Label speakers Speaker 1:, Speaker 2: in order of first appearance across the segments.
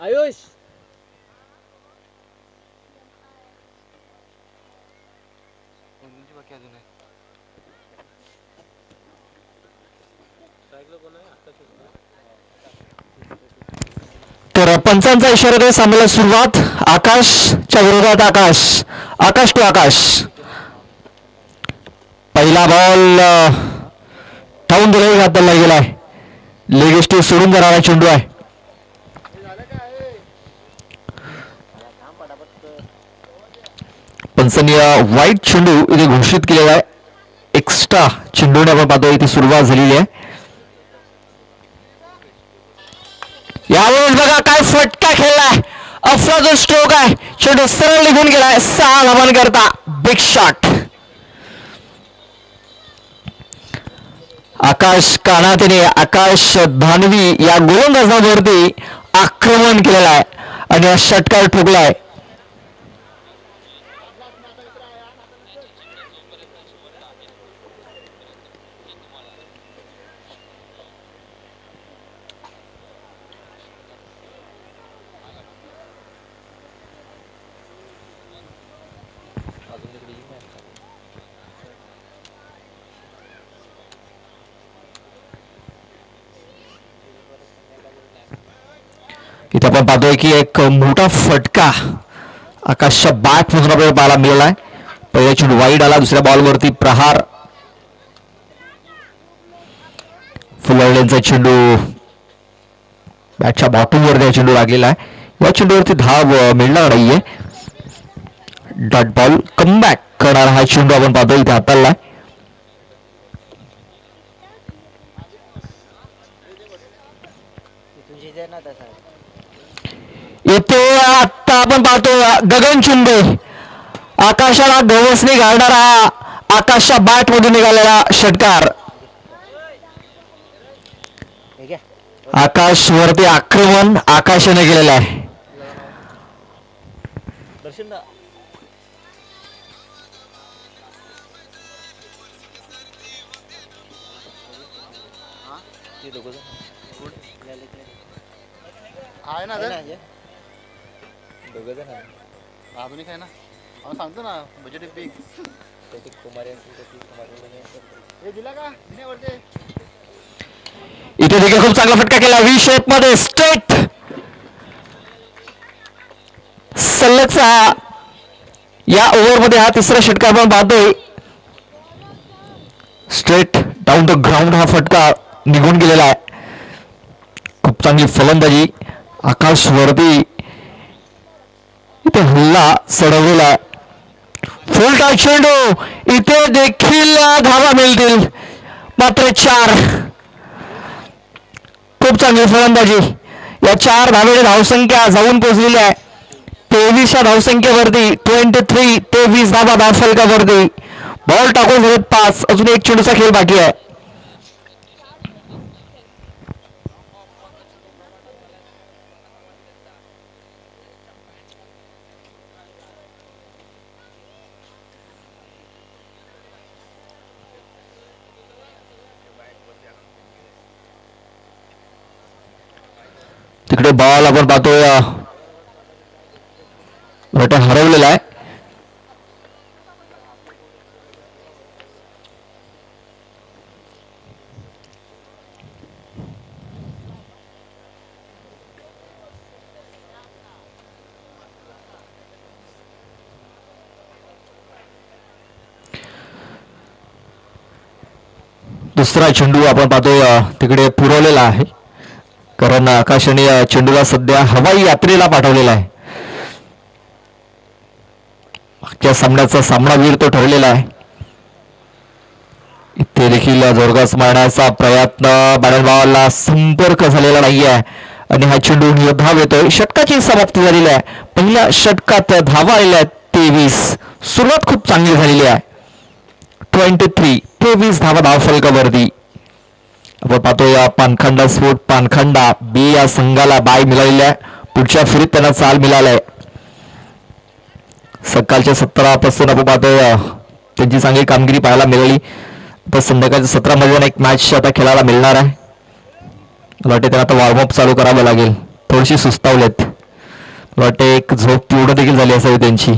Speaker 1: आयुष बाकी अजून आहे
Speaker 2: तर पंचांचा इशारा दे सामन्याला सुरुवात. आकाशच्या विरोधात आकाश. आकाश टू आकाश. पहिला बॉल धावून दिला घातला गेलाय. लेग स्टेज सोडून जाणारा चेंडू आहे. पंचांनी वाईट चेंडू इथे घोषित केलेला आहे. एक्स्ट्रा चेंडूने आपण पाहतो इथे सुरुवात झालेली आहे. यावेळेस बघा काय फटका खेळलाय. अफराचा स्ट्रोक आहे. चेंडू सरळ निघून गेलाय. 6 धावन करता बिग शॉट. आकाश कानातेने आकाश धानवी या गोलंदाजावरती आक्रमण केलेलं आहे आणि हा षटकार ठोकलाय. इथे आपण पाहतोय की एक मोठा फटका आकाशच्या बॅट मधून आपल्याला पाहायला मिळालाय. पहिला चेंडू वाईड आला. दुसऱ्या बॉलवरती प्रहार. फुलवड्यांचा चेंडू बॅटच्या बॉटम वरती चेंडू लागलेला आहे. या चेंडूवरती धाव मिळणार नाहीये. डॉट बॉल कमबॅक करणारा हा चेंडू आपण पाहतोय इथे हाताळलाय. इथे आता आपण पाहतो गगन चुंबे आकाशाला गवसणी घालणारा आकाशच्या बॅट मधून निघालेला षटकार. आकाश वरती आक्रमण आकाशाने केलेलं आहे.
Speaker 1: आहे ना आधुनिक आहे ना. आपण सांगतो ना बजेट पीक दिला का
Speaker 2: इथे देखील खूप चांगला फटका केला. व्ही शेप मध्ये स्ट्रेट सलगचा या ओव्हर मध्ये हा तिसरा षटकार आपण पाहतोय. स्ट्रेट डाऊन द ग्राउंड हा फटका निघून गेलेला आहे. खूप चांगली फलंदाजी आकाश वरती इथे हल्ला चढवलेला. फुल टॉस चेंडू इथे देखील धावा मिळतील मात्र 4. खूप चांगली फलंदाजी. या 4 धावेची धावसंख्या जाऊन पोहोचलेली आहे 23 धावसंख्येवरती. 23 धावा धावफलकावरती. बॉल टाकून झालेत 5. अजून एक चेंडूचा खेळ बाकी आहे. तिकडे बॉल आपण पाहतोय हरवलेला आहे. दुसरा चेंडू आपण पाहतोय तिकडे पुरवलेला आहे कारण आकाशाने चेंडूला सध्या हवाई यात्रेला पाठवलेला आहे. मागच्या सामन्याचा सामनावीर तो ठरलेला आहे. इथे देखील जोरगास मारण्याचा प्रयत्न. बॅट बॉलला संपर्क झालेला नाहीये आणि हा चेंडू धाव येतोय. षटकाची समाप्ती झालेली आहे. पहिल्या षटकात धावा आलेल्या आहेत 23. सुरुवात खूप चांगली झालेली आहे. 23 धावा धावफलकावरती. आपण पाहतो या पानखंडा स्पोर्ट पानखंडा बी या संघाला बाय मिळालेली आहे. पुढच्या फेरीत त्यांना चाल मिळालाय. सकाळच्या 17 पासून आपण पाहतो त्यांची चांगली कामगिरी पाहायला मिळाली. तर संध्याकाळच्या 17 मध्ये एक मॅच आता खेळायला मिळणार आहे. मला वाटते त्यांना आता वॉर्मअप चालू करावं लागेल. थोडीशी सुस्तावलेत. मला वाटते एक झोप पूर्ण देखील झाली असावी त्यांची.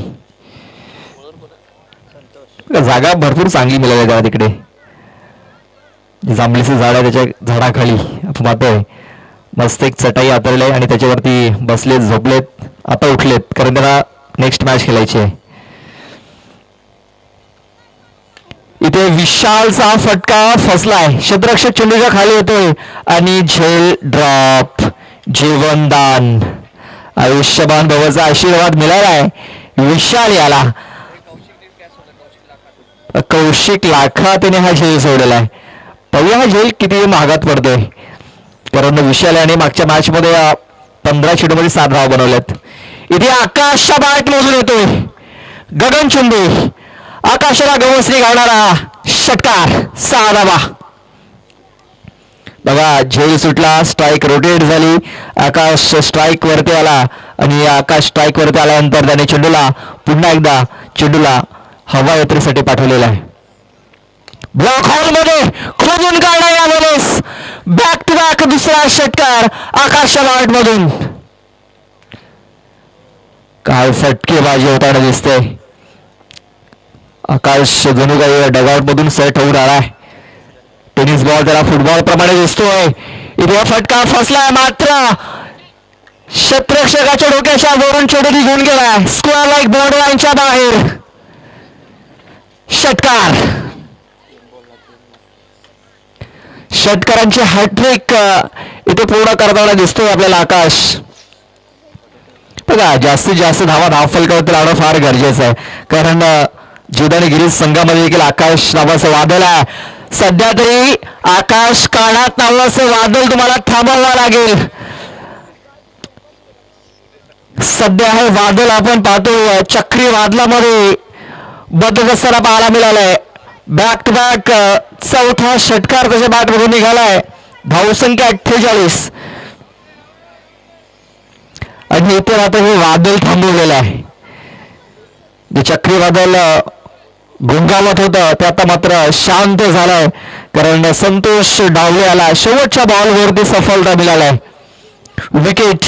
Speaker 2: जागा भरपूर चांगली मिळाली त्याला तिकडे. जांभळीचं झाड आहे त्याच्या झाडाखाली आपण पाहतोय मस्त एक चटाई आतरले आणि त्याच्यावरती बसलेत झोपलेत. आता उठलेत कारण त्यांना नेक्स्ट मॅच खेळायची आहे. इथे विशालचा फटका फसलाय. क्षेत्ररक्षक चेंडूच्या खाली येतोय आणि झेल ड्रॉप. जीवनदान आयुष्यमान भावाचा आशीर्वाद मिळालाय विशाल याला. कौशिक लाखा त्याने हा झेल सोडलेला आहे. पाहूया हा झेल किती महागात पडतोय. कारण विशाल याने मागच्या मॅच मध्ये 15 चेंडूमध्ये 7 धावा बनवल्यात. इथे आकाशचा बॅट मोजून येतोय. गगन चुंबी आकाशाला गवसणी घालणारा षटकार 6 धावा. बघा झेल सुटला. स्ट्राईक रोटेट झाली. आकाश स्ट्राईक वरती आला आणि आकाश स्ट्राईक वरती आल्यानंतर त्याने चेंडूला पुन्हा एकदा चेंडूला हवा यात्रेसाठी पाठवलेला आहे. ब्लॉक हॉल मध्ये खोदून काढला यावेळेस बॅक टू बॅक दुसरा षटकार आकाशच्या बॅट मधून. काय फटकेबाजी होताना दिसते. आकाश जणू काही डगआउट मधून सेट होऊन आलाय. टेनिस बॉल त्याला फुटबॉल प्रमाणे दिसतोय. इथे फटका फसलाय मात्र क्षेत्ररक्षकाच्या डोक्याच्या वरून चेंडू निघून गेलाय. स्क्वेअर लाईक बॉर्डर लाईनच्या बाहेर. षटकार. षटकारांची हॅट्रिक इथे पूर्ण करताना दिसतोय आपल्याला आकाश. बघा जास्तीत जास्त धावा फलकावरती लावणं फार गरजेचं आहे. कारण जीवदानी गिरीश संघामध्ये देखील आकाश नावाचं वादळ आहे. सध्या तरी आकाश काढात नावाचं वादळ तुम्हाला थांबवावं लागेल. सध्या हे वादळ आपण पाहतो चक्रीवादळामध्ये बदलत असताना पाहायला मिळालंय. बॅक टू बॅक चौथा षटकार त्याच्या बॅटमधून निघालाय. धावसंख्या 48 आणि इथे आता हे वादळ थांबवलेलं आहे. जे चक्रीवादळ गुंगावत होतं ते आता मात्र शांत झालंय. कारण संतोष डावले याला शेवटच्या बॉलवरती सफलता मिळालाय. विकेट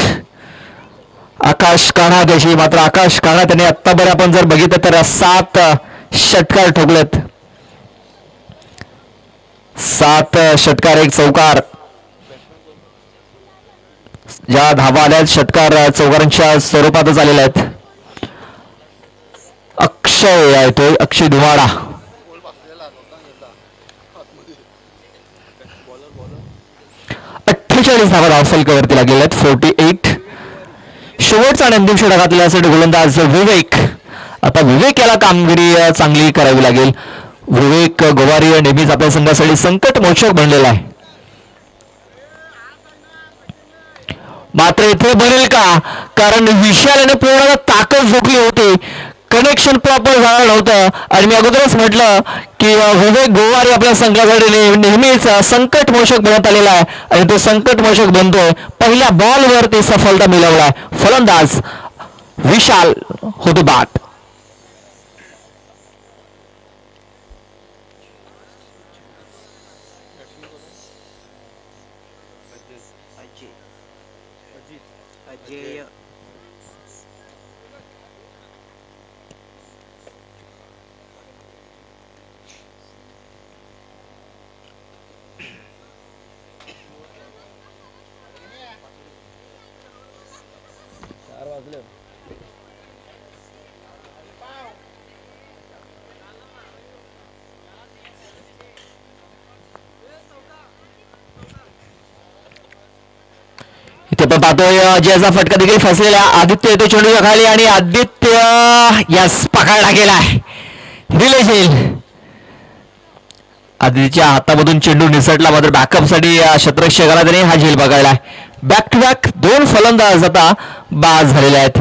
Speaker 2: आकाश काणा त्याची. मात्र आकाश काणा त्याने आत्तापर्यंत आपण जर बघितलं तर 7 षटकार ठोकलेत. 7 षटकार 1 चौकार. ज्या धावा आल्या षटकार चौकारांच्या स्वरूपातच आलेल्या आहेत. अक्षय आहे तो. अक्षय धुमाडा. 48 धावा धावफलकावरती लागलेल्या आहेत. 48. शेवटचा आणि अंतिम षटक घातल्यासाठी गोलंदाज विवेक. आता विवेक याला कामगिरी चांगली करावी लागेल. विवेक गोवारी नेहमीच आपल्या संघासाठी संकटमोचक बनलेला आहे. मात्र इथे बनेल का? कारण विशालाने पूर्ण ताकद झोकली होती. कनेक्शन प्रॉपर झालं नव्हतं. आणि मी अगोदरच म्हटलं की विवेक गोवारी आपल्या संघासाठी नेहमीच संकटमोचक बनत आलेला आहे आणि तो संकटमोचक बनतोय. पहिल्या बॉलवरती सफलता मिळवलाय. फलंदाज विशाल होतो बाद. इथे पण पाहतोय अजयचा फटका देखील फसलेला. आदित्य येतो चेंडूच्या खाली आणि आदित्य यस पकडला गेलाय. दिले झेल. आदित्यच्या हातामधून चेंडू निसटला. मात्र बॅकअप साठी क्षेत्ररक्षकाला त्याने हा झेल पकडलाय. बॅक टू बॅक 2 फलंदाज आता बाद झालेले आहेत.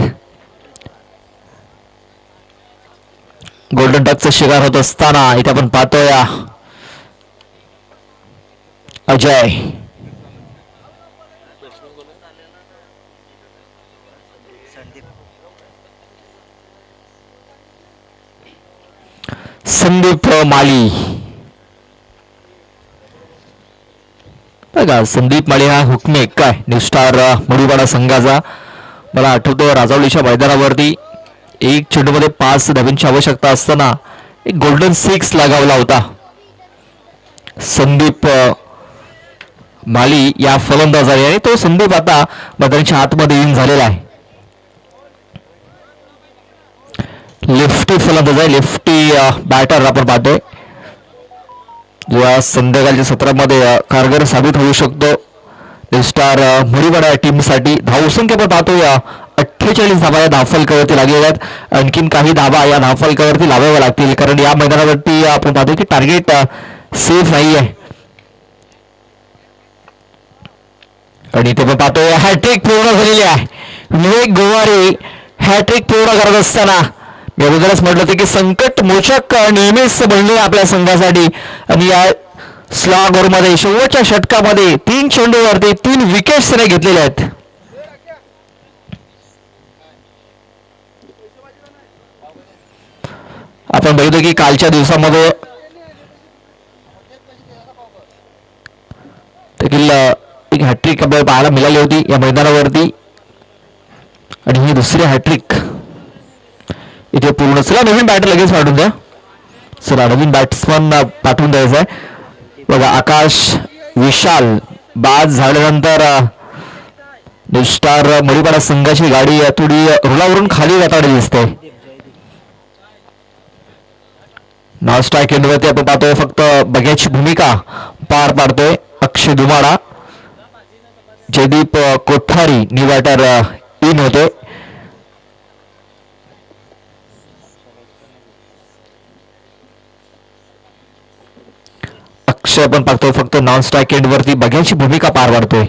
Speaker 2: गोल्डन टचचा शिकार होत असताना इथे आपण पाहतोय अजय. संदीप माली. बघा संदीप माळे हा हुकमेक काय न्यू स्टार मुळीवाडा संघाचा. मला आठवतं राजावलीच्या मैदानावरती एक चेंडूमध्ये 5 धावांची आवश्यकता असताना एक गोल्डन 6 लागावला होता. संदीप माली या फलंदाज आहे आणि तो संदीप आता मैदानाच्या आतमध्ये येऊन झालेला आहे. लेफ्टी फलंदाज आहे, लेफ्टी बॅटर आपण पाहतोय या संध्याकाळच्या सत्रामध्ये कारगर साबित होऊ शकतो स्टार मुळीवाडा टीमसाठी. धावसंख्या पण पाहतो या 48 धाबा या धावफलकावरती लागलेल्या आहेत. आणखीन काही धाबा या धावफलकावरती लावाव्या लागतील कारण या मैदानावरती आपण पाहतो की टार्गेट सेफ नाही आहे. आणि इथे पण पाहतोय हॅट्रिक पूर्ण झालेली आहे. विवेक गोवारे हॅट्रिक पूर्ण करत असताना मी अगोदरच म्हटलं होतं की संकट मोचक नेहमीच बनले आपल्या संघासाठी. आणि या स्लॉग ओव्हरमध्ये शेवटच्या षटकामध्ये 3 चेंडूवरती 3 विकेट्स त्याने घेतलेल्या आहेत. आपण बघितलं की कालच्या दिवसामध्ये देखील एक हॅट्रिक आपल्याला पाहायला मिळाली होती या मैदानावरती आणि ही दुसरी हॅट्रिक इथे पूर्ण. चला नवीन बॅटर लगेच पाठवून द्या. चला नवीन बॅट्समन पाठवून द्यायचा आहे. बघा आकाश विशाल बाद झाल्यानंतर स्टार मुळीवाडा संघाची गाडी थोडी रुळावरून खाली जाताना दिसते. नॉन स्ट्राईक एंडवरती आपण पाहतोय फक्त बघ्याची भूमिका पार पाडतोय अक्षय दुमाडा. Jaydeep Kothari new batter in होते. अक्षय आपण पाहतोय फक्त नॉन स्ट्राईक एंडवरती बघ्याची भूमिका पार पाडतोय.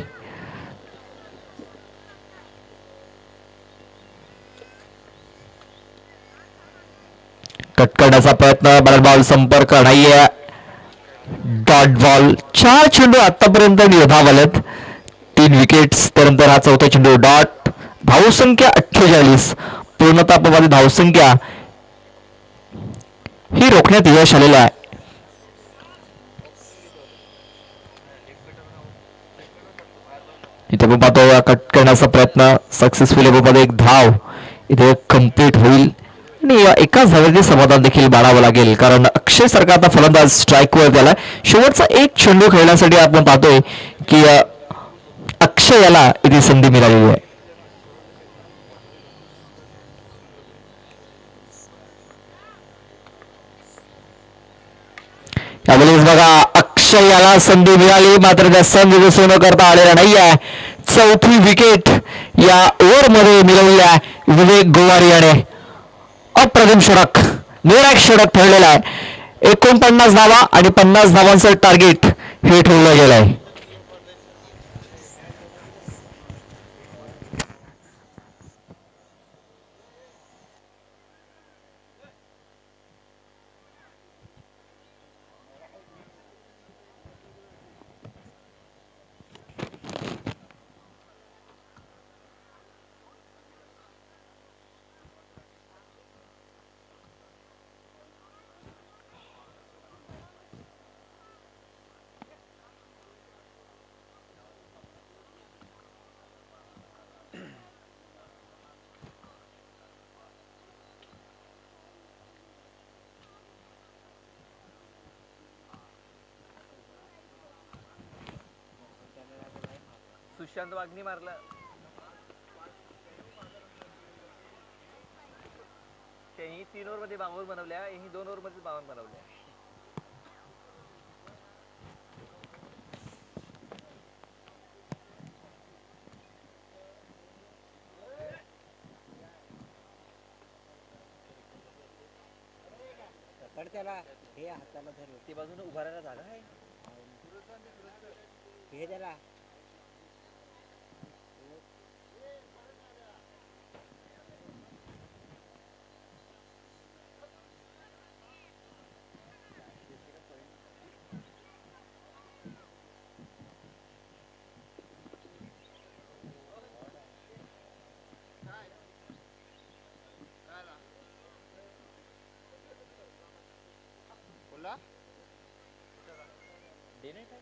Speaker 2: कट करण्याचा प्रयत्न बॅट बॉल संपर्क नाहीये. Dot ball. 4 चेंडू आतापर्यंत धाव आलेत, 3 विकेट्स. त्यानंतर हा चौथा चेंडू डॉट. धावसंख्या 48. पूर्णतापमध्ये धावसंख्या ही रोखण्यात यश आलेलं आहे. इथे आपण पाहतो कट करण्याचा प्रयत्न सक्सेसफुल मध्ये एक धाव इथे कम्प्लीट होईल आणि एकाच धावेचे समाधान देखील मानावं लागेल कारण अक्षय सारखा आता फलंदाज स्ट्राईकवर गेला. शेवटचा एक चेंडू खेळण्यासाठी आपण पाहतोय की अक्षय याला इथे संधी मिळालेली आहे. त्यावेळेस बघा अक्षय याला संधी मिळाली मात्र त्या संधी सोनं करता आलेला नाही आहे. चौथी विकेट या ओव्हरमध्ये मिळवलेली आहे विवेक गोवारी याने. अप्रतिम षटक, निर्णायक षटक ठरलेला आहे. 49 धावा आणि 50 धावांचं टार्गेट हे ठेवलं गेलं आहे.
Speaker 3: सुशांत वाघनी मारला. त्यांनी 3 ओव्हर मध्ये 52 बनवल्या, यांनी 2 ओव्हर मध्ये 52 बनवल्या.
Speaker 4: त्याला हे हाताला धर.
Speaker 3: ती बाजूने उभारायला जागा आहे.
Speaker 4: हे त्याला
Speaker 1: बोला
Speaker 3: डे नाईट आहे.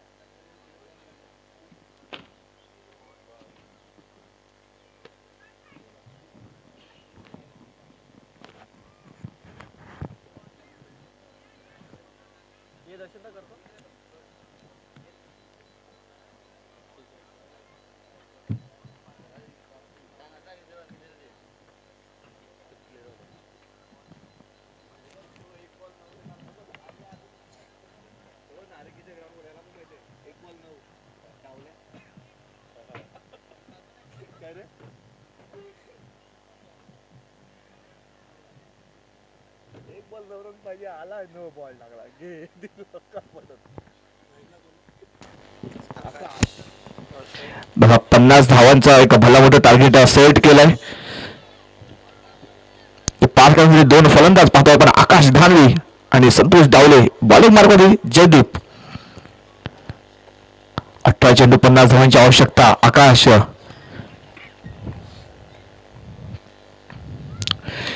Speaker 2: बघा 50 धावांचा एक भला मोठं टार्गेट सेट केलंय. 5 मध्ये 2 फलंदाज पाहतोय आपण, आकाश धानवी आणि संतोष डावले. बॉलिंग मार्गमध्ये जयदीप. 18 चेंडू 50 धावांची आवश्यकता. आकाश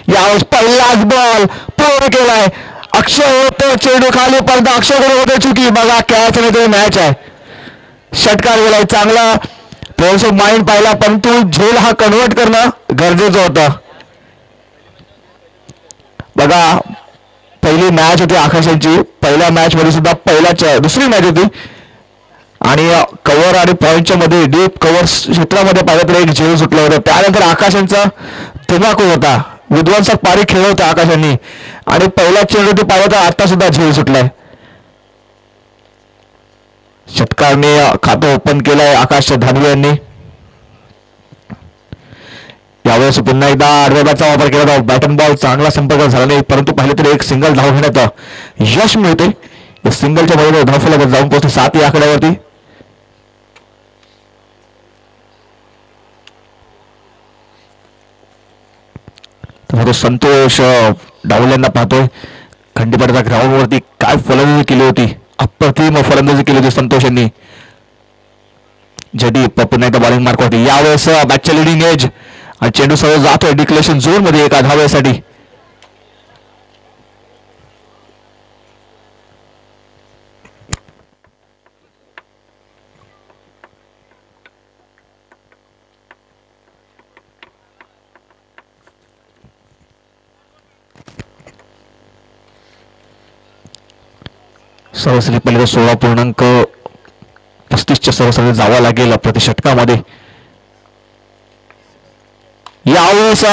Speaker 2: यावेळेस पहिलाच बॉल पूर्ण केलाय. अक्षय होतो चेंडू खाली पडदा. अक्षय कडे होते चुकी. बघा कॅच नाही मॅच आहे. षटकार गेलाय चांगला. थोडस माइंड पाहिला परंतु झेल हा कन्वर्ट करणं गरजेचं होतं. बघा पहिली मॅच होती आकाशांची. पहिल्या मॅच मध्ये सुद्धा दुसरी मॅच होती आणि कव्हर आणि पॉईंटच्या मध्ये डीप कव्हर क्षेत्रामध्ये पाहिलं तर एक झेल सुटलं होतं. त्यानंतर आकाशांचा धमाकू होता. विध्वंसक पारी खेळ होता आकाशांनी आणि पहिला चेंडू ते पाहिलं तर आता सुद्धा झेल सुटलाय. षटकारने खातं ओपन केलंय आकाश धानवे यांनी. यावेळेस पुन्हा एकदा आडव्या बॅटचा वापर केला होता. बॅट अँड बॉल चांगला संपर्क झाला नाही परंतु पाहिलं तर एक सिंगल धाव घेण्यात यश मिळते. या सिंगलच्या मध्ये धावफलक जाऊन पोहोचते 7 या आकड्यावरती. संतोष डावल्यांना पाहतोय. खंडीपडाच्या ग्राउंडवरती काय फलंदाजी केली होती. अप्रतिम फलंदाजी केली होती संतोष यांनी. जयदीप पुन्हा एकदा बॉलिंग मार्क होती. यावेळेस बॅटच्या लिडिंग एज आणि चेंडू सरळ जातोय डिक्लेरेशन झोन मध्ये एका धावेसाठी. सरासरी पहिले 16.35च्या सरासरी जावं लागेल प्रति षटकामध्ये. यावेळेस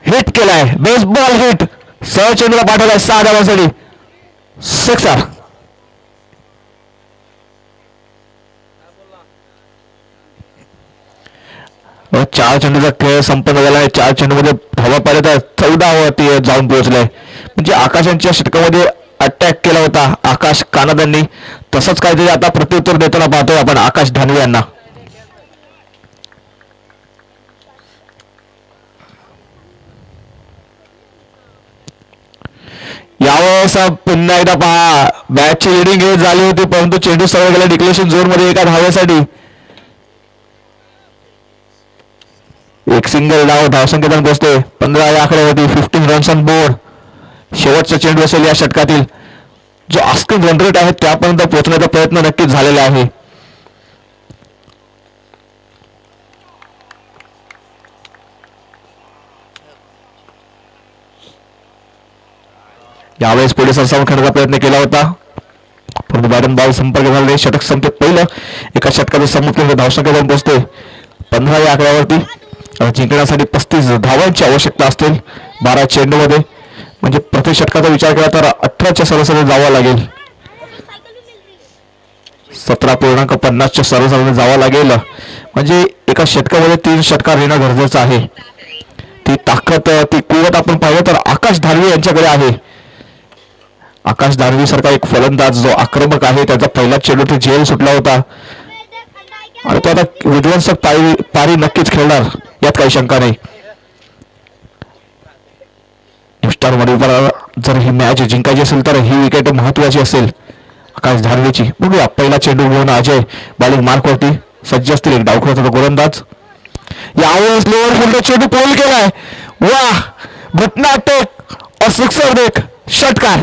Speaker 2: हिट केलाय. Baseball hit. सहज चेंडूला पाठवलाय 6 धावांसाठी. सिक्सर. चार चेंडूचा खेळ संपन्न झालाय. 4 चेंडूमध्ये धावा पाहिल्या तर 14 वरती जाऊन पोहोचलाय. म्हणजे आकाशांच्या षटकामध्ये अटॅक केला होता आकाश कानदांनी. तसंच काहीतरी आता प्रत्युत्तर देताना पाहतोय आपण आकाश धानवे यांना. यावेळेस पुन्हा एकदा पहा बॅटची लिडिंग हे झाली होती परंतु चेंडू सरळ गेला डिक्लेरेशन झोन मध्ये एका धावेसाठी. एक सिंगल धावसंख्येतून पोहोचते 15 या आकड्यावरती. 15 रन्स ऑन बोर्ड. शेवटचा चेंडू असेल या षटकातील. जो आस्किंग रन रेट आहे त्यापर्यंत पोहोचण्याचा प्रयत्न नक्कीच झालेला आहे. यावेळेस पुढे सरसावून खेळण्याचा प्रयत्न केला होता परंतु बॅट अँड बॉल संपर्क झाला. षटक संपते पहिलं. एका षटकाचं संपूर्ण धावसंख्या जाऊन पोहोचते 15 या आकड्यावरती. जिंकण्यासाठी 35 धावांची आवश्यकता असतील 12 चेंडूमध्ये. म्हणजे प्रति षटकाचा विचार केला तर 18च्या सरासरी जावं लागेल. 17.50च्या सरासरीने जावं लागेल. म्हणजे एका षटकामध्ये 3 षटकार येणं गरजेचं आहे. ती ताकद ती कुवत आपण पाहिलं तर आकाश धानवे यांच्याकडे आहे. आकाश धानवी सारखा एक फलंदाज जो आक्रमक आहे त्याचा पहिला चेंडू ते झेल सुटला होता आणि तो आता विध्वंसक पारी नक्कीच खेळणार यात काही शंका नाही. स्टार मध्ये जर ही मॅच जिंकायची असेल तर ही विकेट महत्वाची असेल आकाश धानवेची. बघूया पहिला चेंडू घेऊन अजय बॉलिंग मार्क वरती सज्ज असतील. एक डावखुराचा गोलंदाज. यावेळेस लोअर फील्ड चेंडू पोल केलाय. वा घटना टेक और सिक्सर देख. षटकार.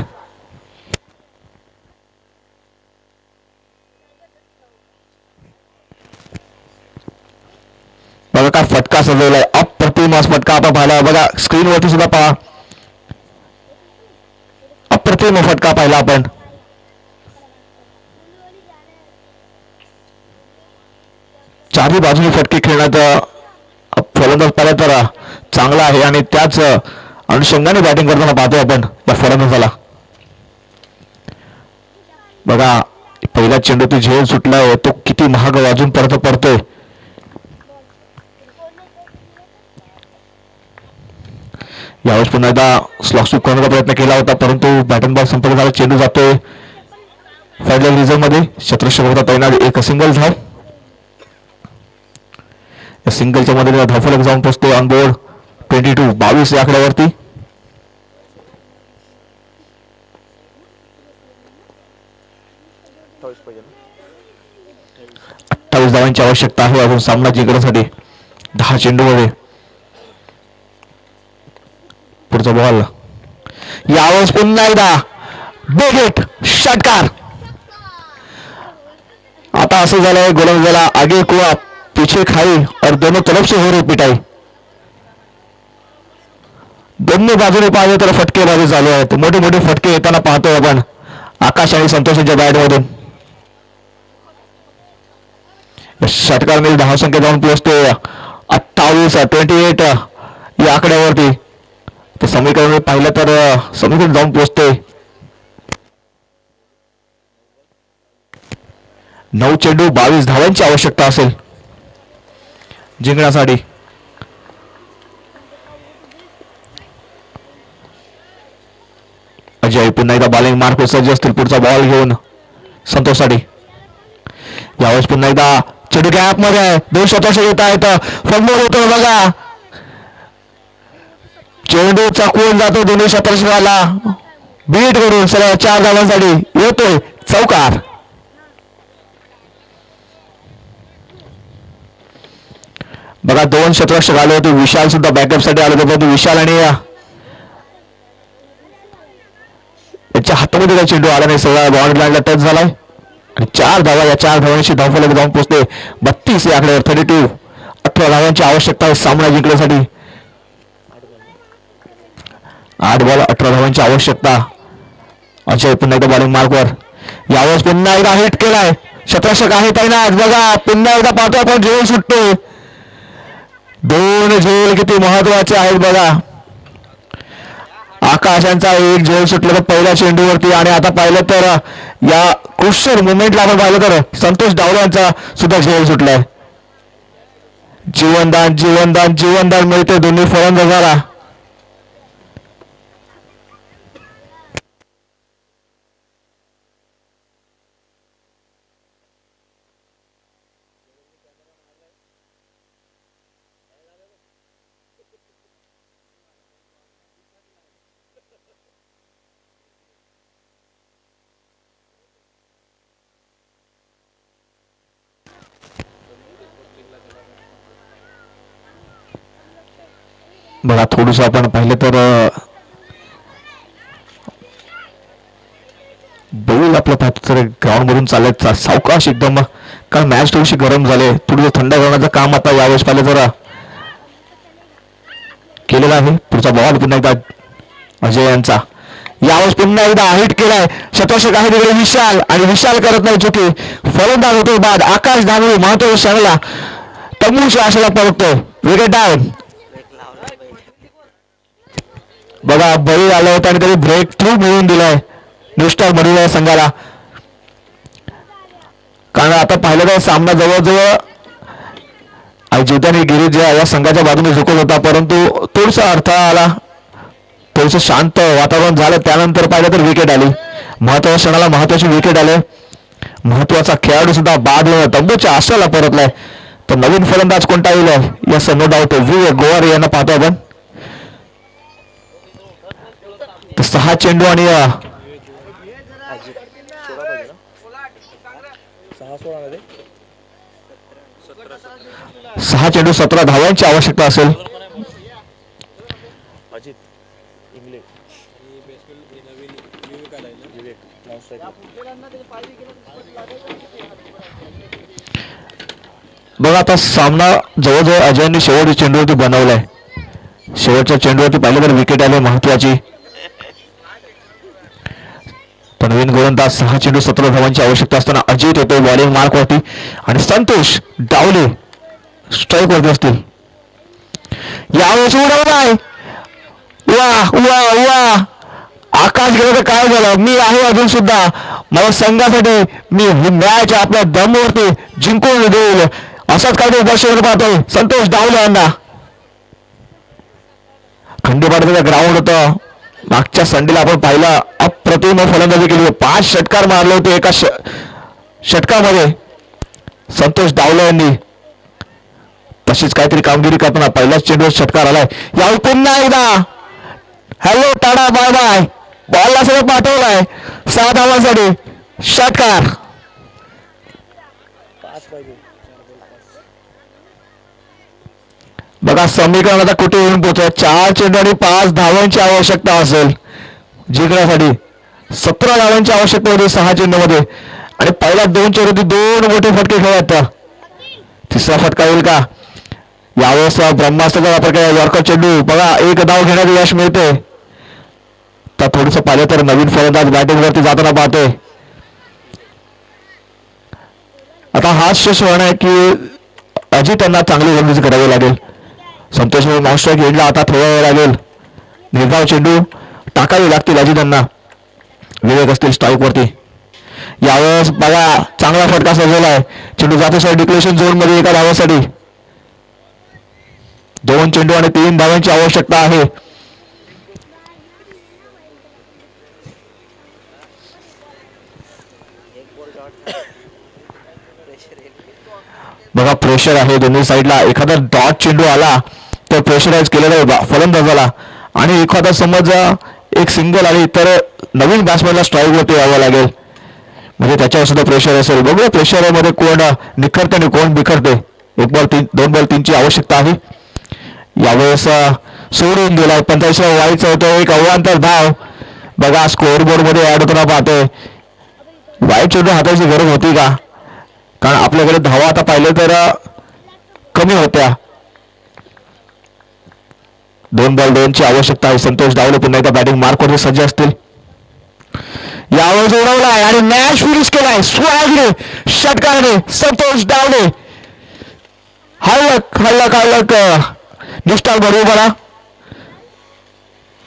Speaker 2: बघा काय फटका सजवलाय. अप्रतिम फटका आपण पाहिला. बघा स्क्रीनवरती सुद्धा पहा. अप्रतिम फटका पाहिला आपण. चारही बाजूने फटके खेळण्यात फलंदाज पाहिला तर चांगला आहे आणि त्याच अनुषंगाने बॅटिंग करताना पाहतो आपण या फलंदाजाला. बघा पहिला चेंडू तो झेल सुटलाय तो किती महाग वाजून परत पडतोय. यावेळेस पुन्हा एकदा स्लॉग स्वीप करण्याचा प्रयत्न केला होता परंतु बॅटन बॉल संपर्क झाला. चेंडू जातोय फायनल रिझर्व मध्ये. शतरक्षक होता तैनात. एक सिंगल धाव. या सिंगलच्या मध्ये धावफलक जाऊन पोहोचतो ऑन बोर्ड 22 या आकड्यावरती.
Speaker 3: पाहिजे
Speaker 2: 28 धावांची आवश्यकता आहे अजून सामना जिंकण्यासाठी. 10 चेंडू मध्ये. पुढचा बॉल. यावेळेस पुन्हा एकदा बिग हिट षटकार. आता असं झालंय गोलंदाजाला आगे कुआ पीछे खाई और दोनों तरफ से हो रही पिटाई. दोन्ही बाजूने पाहिजे तर फटकेबाजी चालू आहेत. मोठे मोठे फटके येताना पाहतोय आपण आकाश आणि संतोषांच्या बॅटमधून. षटकाराने धावसंख्या जाऊन पोहोचते 28 या आकड्यावरती. ते समीकरण पाहिलं तर समीकरण जाऊन पोहोचते 9 चेंडू 22 धावांची आवश्यकता असेल जिंकण्यासाठी. अजय पुन्हा एकदा बॉलिंग मार्क सज्ज असतील. पुढचा बॉल घेऊन संतोषसाठी. यावेळेस पुन्हा एकदा चेंडू गॅप मध्ये आहे. 2 शतक येत आहेत. फंबल होतो बघा. चेंडू चाकवून जातो दोन्ही शतकाला बीट करून सरळ 4 धावांसाठी येतोय चौकार. बघा 2 शतरक्षक आले होते. विशाल सुद्धा बॅकअप साठी आले होते परंतु विशाल आणि याच्या हातामध्ये काही चेंडू आला नाही. सगळा बाउंड्री लाईनला टच झालाय आणि 4 धावा. या 4 धावांशी धावफलक जाऊन पोहोचते 32 या आकड्यावर. 32 18 धावांची आवश्यकता आहे सामना जिंकण्यासाठी. 8 बॉल 18 धावांची आवश्यकता. अजय पुन्हा एकदा बॉलिंग मार्कवर. यावेळेस पुन्हा एकदा हिट केलाय. शतरक्षक आहे तैनात. बघा पुन्हा एकदा पाहतो आपण झेल सुटतोय. 2 झेल किती महत्वाचे आहेत बघा. आकाशांचा एक झेल सुटला तर पहिल्या चेंडूवरती आणि आता पाहिलं तर या क्रुशियल मुवमेंटला आपण पाहिलं तर संतोष डावरे यांचा सुद्धा झेल सुटलाय. जीवनदान जीवनदान जीवनदान मिळते दोन्ही फलंदाजाला. बघा थोडस आपण पाहिलं तर बॉल आपलं पाहतो तर ग्राउंड मधून चालत सावकाश एकदम. कारण मॅच थोडीशी गरम झाले. थोडं थंड करण्याचं काम आता यावेळेस पाहिलं तर केलेलं आहे. पुढचा बॉल पुन्हा एकदा अजय यांचा. यावेळेस पुन्हा एकदा हिट केलाय. शतरक्षक आहे तिकडे विशाल आणि विशाल करत नाही चुकी. फलंदाज होतो बाद आकाश दानवे महत्वाचा क्षणाला तमूच्या आशेला परततोय. Wicket down. बघा बळी आलं होतं आणि त्याने ब्रेक थ्रू मिळवून दिलाय न्यूस्टार मधील संघाला. कारण आता पाहिलं तर सामना जवळजवळ जितानी गिरीज या संघाच्या बाजूने झुकत होता परंतु थोडसा अर्थ आला. थोडस शांत वातावरण झालं. त्यानंतर पाहिलं तर विकेट आली. महत्वाच्या क्षणाला महत्वाची विकेट आले. महत्वाचा खेळाडू सुद्धा बाद तंबूच्या आशाला परतलाय. तर नवीन फलंदाज कोणता येईल यास नो डाऊट गोवारी यांना पाहतो आपण. 6 चेंडू आणि 6 चेंडू 17 धावांची आवश्यकता असेल. बघा आता सामना जवळजवळ अजयने शेवटच्या चेंडूवरती बनवलाय. शेवटच्या चेंडूवरती पाहिलं तर विकेट आले महत्वाची. नवीन गोलंदाज 6 चेंडू 17 धावांची आवश्यकता असताना अजित होतो बॉलिंग मार्कवरती आणि संतोष डावले स्ट्राईक वरती असतील. यावेळेस उडवलाय. वा वा वा, आकाश गेलं तर काय झालं, मी आहे अजून सुद्धा, मला संघासाठी मी मॅच आपल्या दमवरती जिंकून देईल असाच काहीतरी दर्शवून पाहतोय संतोष डावले यांना. खंडीपाड्याचं ग्राउंड होतं, मागच्या संडेला आपण पाहिलं, अप्रतिम फलंदाजी केली, 5 षटकार मारले होते एका षटकामध्ये संतोष डावले यांनी. तशीच काहीतरी कामगिरी करताना पहिल्याच चेंडूवर षटकार आलाय. यावर पुन्हा एकदा हॅलो टाटा बाय बाय, बॉलला सगळं पाठवलाय 6 धावांसाठी षटकार.
Speaker 4: 5 पाहिजे.
Speaker 2: बघा समीकरण आता कुठे येऊन पोहोचत. 4 चेंडू आणि 5 धावांची आवश्यकता असेल जिंकण्यासाठी. 17 धावांची आवश्यकता होती 6 चेंडूमध्ये आणि पहिल्या 2 चेंडूत 2 मोठे फटके खेळत. तिसरा फटका येईल का यावेळेस? ब्रह्मास्त्राचा वापर केला, यॉर्कर चेंडू. बघा 1 धाव घेण्याचं यश मिळते. तर थोडंसं पाहिलं तर नवीन फलंदाज बॅटिंग वरती जाताना पाहतोय. आता हाच शेष होणार आहे की अजित त्यांना चांगली गोलंदाजी करावी लागेल. संतोष नॉनस्ट्राईक येडला आता थोडा वेळ लागेल. निर्धाव चेंडू टाकावे लागतील अजितांना, विवेक असतील स्ट्राईक वरती. यावेळेस बघा चांगला फटका सजवला आहे. चेंडू जातो सर डिक्लेरेशन झोन मध्ये एका धावासाठी. 2 चेंडू आणि 3 धावांची आवश्यकता आहे. बघा प्रेशर आहे दोन्ही साईडला. एखादा डॉट चेंडू आला तर प्रेशराईज केलेला आहे फलंदाजाला, आणि एखादा समज एक सिंगल आली तर नवीन बॅट्समॅनला स्ट्राईक वरती यावं लागेल, म्हणजे त्याच्यावर सुद्धा प्रेशर असेल. बघूया प्रेशर मध्ये कोण निखरते आणि कोण बिखरते. 1 बॉल 3 2 बॉल 3 ची आवश्यकता आहे. यावेळेस सोडून दिलाय 45 वाईचा होतो, एक अवांतर धाव. बघा स्कोअर बोर्ड मध्ये ऍड होताना पाहतोय. वाईट चेंडू हाताची गरज होती का, कारण आपल्याकडे धावा आता पाहिलं तर कमी होत्या. 2 बॉल 2 ची आवश्यकता आहे. संतोष डावले पुन्हा एकदा बॅटिंग मार्क वरती सज्ज असतील. यावेळेस उडवलाय आणि मॅच फिनिश केलाय स्वराजने षटकाराने संतोष डावले. हळक हळक हळक निष्ठाल भरवू बरा.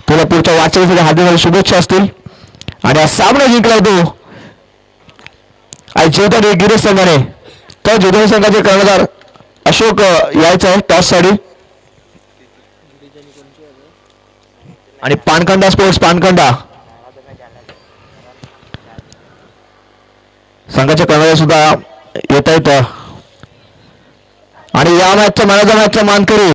Speaker 2: तुला पुढच्या वाटचालीसाठी हार्दिक शुभेच्छा असतील. आणि हा सामना जिंकला तो आणि जिंकतात गिरीश संघाने. तर जिंकणी संघाचे कर्णधार अशोक यायचा आहे टॉस साठी. आणि पानखंडा स्पोर्ट्स पानखंडा संघाचे कर्णधार सुद्धा येत आहेत. आणि या मॅचच्या मॅनॅचा मॅचचा मानकरी